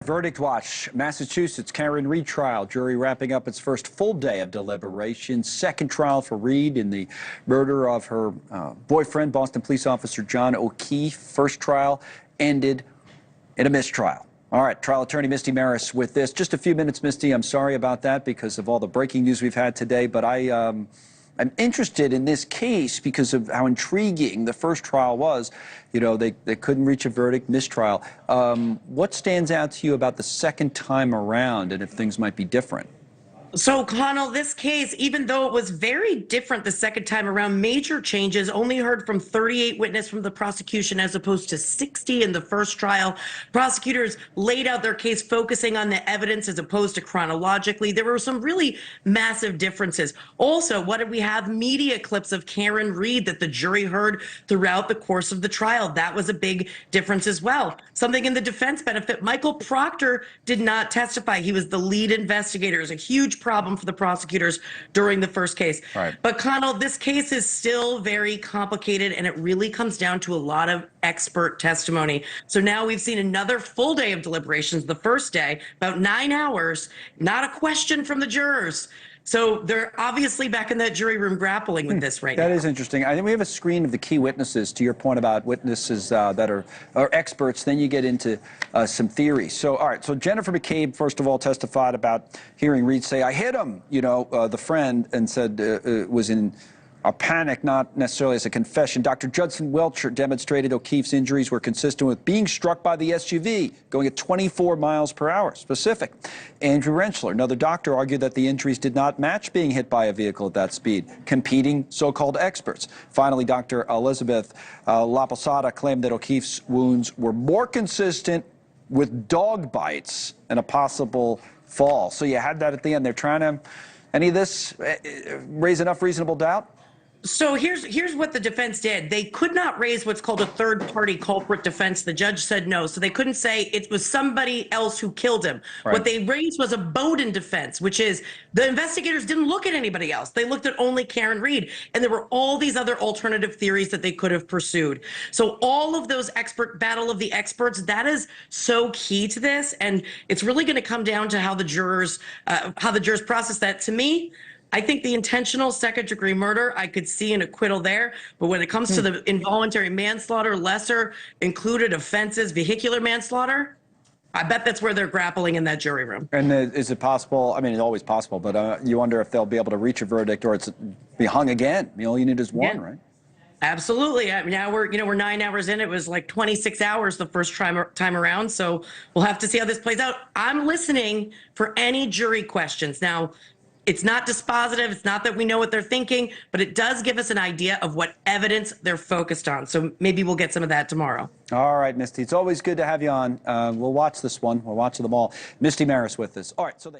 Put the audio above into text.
Verdict Watch. Massachusetts Karen Reed trial. Jury wrapping up its first full day of deliberation. Second trial for Reed in the murder of her boyfriend, Boston police officer John O'Keefe. First trial ended in a mistrial. All right, trial attorney Misty Marris with this. Just a few minutes, Misty. I'm sorry about that because of all the breaking news we've had today, but I'm interested in this case because of how intriguing the first trial was. You know, they couldn't reach a verdict, mistrial. What stands out to you about the second time around and if things might be different? So, Connell, this case, even though it was very different the second time around, major changes, only heard from 38 witnesses from the prosecution as opposed to 60 in the first trial. Prosecutors laid out their case focusing on the evidence as opposed to chronologically. There were some really massive differences. Also, what did we have? Media clips of Karen Reed that the jury heard throughout the course of the trial. That was a big difference as well. Something in the defense benefit, Michael Proctor did not testify. He was the lead investigator. It was a huge problem for the prosecutors during the first case. Right. But Connell, this case is still very complicated, and it really comes down to a lot of expert testimony. So now we've seen another full day of deliberations. The first day, about 9 hours, not a question from the jurors. So they're obviously back in that jury room grappling with this right now. That is interesting. I think we have a screen of the key witnesses, to your point about witnesses that are experts. Then you get into some theories. So, all right, so Jennifer McCabe, first of all, testified about hearing Reed say, I hit him, you know, the friend, and said it was in a panic, not necessarily as a confession. Dr. Judson Welcher demonstrated O'Keefe's injuries were consistent with being struck by the SUV, going at 24 miles per hour, specific. Andrew Rentschler, another doctor, argued that the injuries did not match being hit by a vehicle at that speed, competing so-called experts. Finally, Dr. Elizabeth LaPosada claimed that O'Keefe's wounds were more consistent with dog bites and a possible fall. So you had that at the end. They're trying to, any of this raise enough reasonable doubt? So here's what the defense did. They could not raise what's called a third-party culprit defense. The judge said no. So they couldn't say it was somebody else who killed him. Right. What they raised was a Bowden defense, which is the investigators didn't look at anybody else. They looked at only Karen Reed. And there were all these other alternative theories that they could have pursued. So all of those battle of the experts, that is so key to this. And it's really going to come down to how the jurors process that. To me, I think the intentional second-degree murder, I could see an acquittal there. But when it comes to the involuntary manslaughter, lesser included offenses, vehicular manslaughter, I bet that's where they're grappling in that jury room. And is it possible? I mean, it's always possible, but you wonder if they'll be able to reach a verdict or it's be hung again. All you need is one, right? Absolutely. Now we're 9 hours in. It was like 26 hours the first time around. So we'll have to see how this plays out. I'm listening for any jury questions. Now, it's not dispositive. It's not that we know what they're thinking, but it does give us an idea of what evidence they're focused on. So maybe we'll get some of that tomorrow. All right, Misty. It's always good to have you on. We'll watch this one. We're watching them all. Misty Marris with us. All right. So